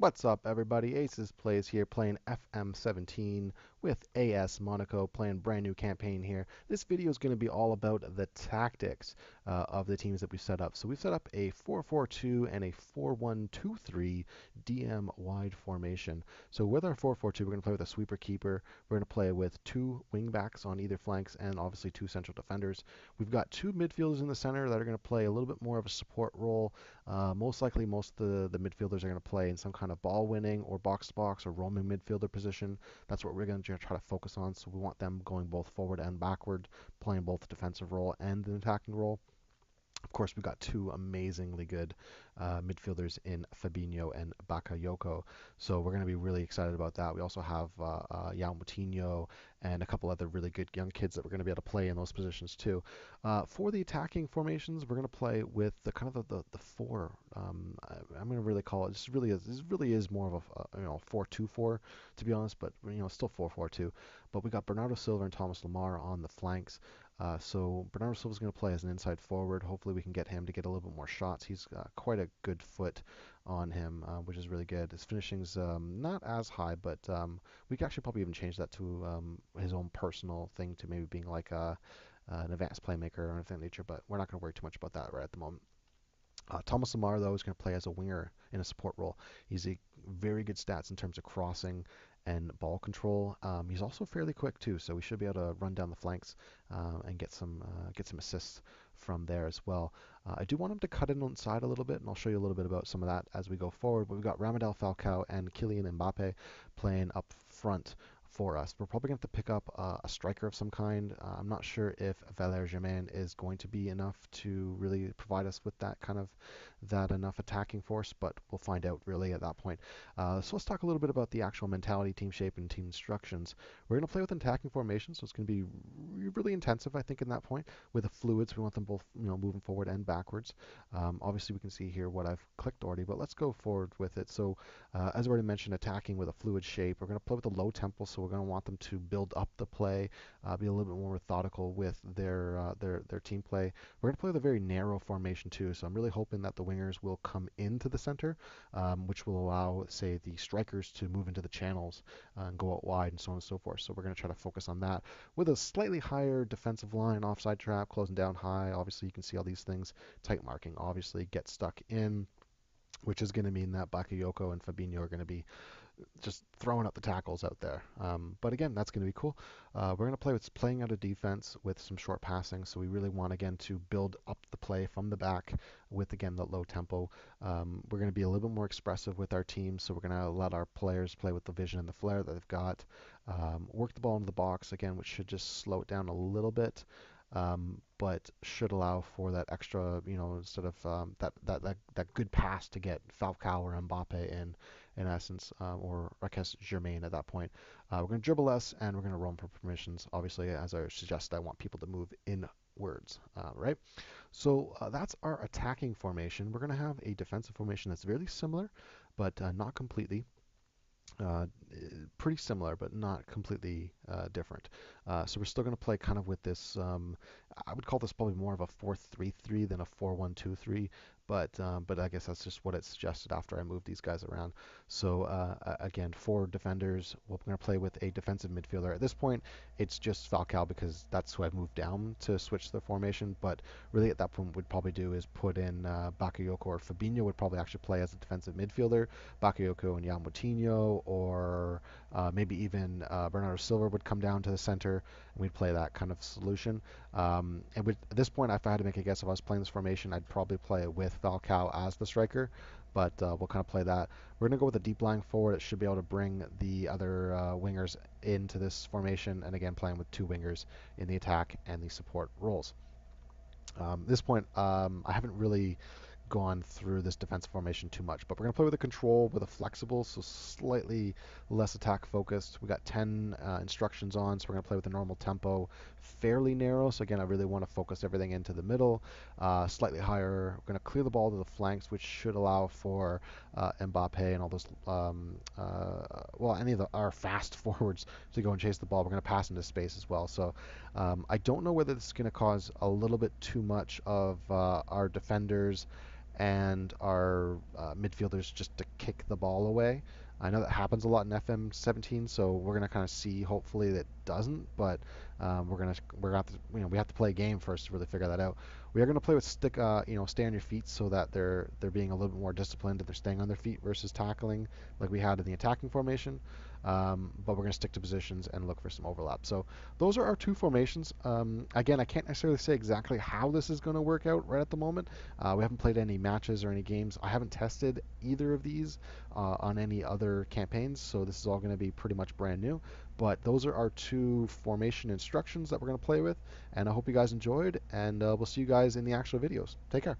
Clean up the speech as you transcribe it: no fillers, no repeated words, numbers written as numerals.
What's up, everybody? Aces Plays here, playing FM17 with AS Monaco, playing brand new campaign here. This video is going to be all about the tactics of the teams that we set up. So we've set up a 4-4-2 and a 4-1-2-3 DM wide formation. So with our 4-4-2, we're going to play with a sweeper keeper. We're going to play with two wingbacks on either flanks and obviously two central defenders. We've got two midfielders in the center that are going to play a little bit more of a support role. Most likely, most of the midfielders are going to play in some kind of ball winning or box to box or roaming midfielder position. That's what we're going to try to focus on. So we want them going both forward and backward, playing both the defensive role and the attacking role. Of course, we've got two amazingly good midfielders in Fabinho and Bakayoko, so we're going to be really excited about that. We also have João Moutinho and a couple other really good young kids that we're going to be able to play in those positions too. For the attacking formations, we're going to play with the kind of the four. I'm going to really call it. This really is more of a 4-2-4 to be honest, but still 4-4-2. But we got Bernardo Silva and Thomas Lemar on the flanks. So Bernardo Silva is going to play as an inside forward. Hopefully we can get him to get a little bit more shots. He's quite a good foot on him, which is really good. His finishing's not as high, but we could actually probably even change that to his own personal thing to maybe being like an advanced playmaker or anything of that nature, but we're not going to worry too much about that right at the moment. Thomas Lamar, though, is going to play as a winger in a support role. He's a very good stats in terms of crossing and ball control. He's also fairly quick too, so we should be able to run down the flanks and get some assists from there as well. I do want him to cut in inside a little bit, and I'll show you a little bit about some of that as we go forward. But we've got Ramadel Falcao and Kylian Mbappe playing up front for us. We're probably going to have to pick up a striker of some kind. I'm not sure if Valère Germain is going to be enough to really provide us with that enough attacking force, but we'll find out really at that point. So let's talk a little bit about the actual mentality, team shape, and team instructions. We're going to play with an attacking formation, so it's going to be really intensive, I think, in that point. With the fluids, we want them both, moving forward and backwards. Obviously, we can see here what I've clicked already, but let's go forward with it. So, as I already mentioned, attacking with a fluid shape. We're going to play with a low tempo, so we're going to want them to build up the play, be a little bit more methodical with their team play. We're going to play with a very narrow formation too, so I'm really hoping that the wingers will come into the center, which will allow, say, the strikers to move into the channels and go out wide and so on and so forth. So we're going to try to focus on that with a slightly higher defensive line, offside trap, closing down high. Obviously, you can see all these things. Tight marking, obviously, get stuck in, which is going to mean that Bakayoko and Fabinho are going to be just throwing up the tackles out there. But again, that's going to be cool. We're going to play with playing out of defense with some short passing. So we really want, again, to build up the play from the back with, again, the low tempo. We're going to be a little bit more expressive with our team. So we're going to let our players play with the vision and the flair that they've got. Work the ball into the box, again, which should just slow it down a little bit. But should allow for that extra, instead of that good pass to get Falcao or Mbappe in essence, or I guess Germain at that point. We're going to dribble less and we're going to roam for permissions. Obviously, as I suggested, I want people to move inwards, right? So that's our attacking formation. We're going to have a defensive formation that's very similar, but not completely. Uh, Pretty similar, but not completely different. So we're still going to play kind of with this. I would call this probably more of a 4-3-3 than a 4-1-2-3. But I guess that's just what it suggested after I moved these guys around. So again, four defenders. We're going to play with a defensive midfielder. At this point, it's just Falcao because that's who I've moved down to switch the formation. But really, at that point, what we'd probably do is put in Bakayoko or Fabinho would probably actually play as a defensive midfielder. Bakayoko and João Moutinho, or maybe even Bernardo Silva would come down to the center, and we'd play that kind of solution. At this point, if I had to make a guess, if I was playing this formation, I'd probably play with Falcao as the striker, but we'll kind of play that. We're going to go with a deep lying forward. It should be able to bring the other wingers into this formation, and again, playing with two wingers in the attack and the support roles. At this point, I haven't really gone through this defensive formation too much, but we're going to play with a control with a flexible, so slightly less attack focused. We got 10 instructions on, so we're going to play with a normal tempo, fairly narrow. So again, I really want to focus everything into the middle, slightly higher. We're going to clear the ball to the flanks, which should allow for Mbappe and all those, any of our fast forwards to go and chase the ball. We're going to pass into space as well. So I don't know whether this is going to cause a little bit too much of our defenders and our midfielders just to kick the ball away. I know that happens a lot in FM17, so we're gonna kind of see. Hopefully that doesn't, but we're gonna have to, we have to play a game first to really figure that out. We are gonna play with stay on your feet so that they're being a little bit more disciplined and they're staying on their feet versus tackling like we had in the attacking formation. But we're gonna stick to positions and look for some overlap. So those are our two formations. Again, I can't necessarily say exactly how this is going to work out right at the moment. We haven't played any matches or any games. I haven't tested either of these on any other campaigns, so this is all going to be pretty much brand new. But those are our two formation instructions that we're going to play with, and I hope you guys enjoyed, and we'll see you guys in the actual videos. Take care.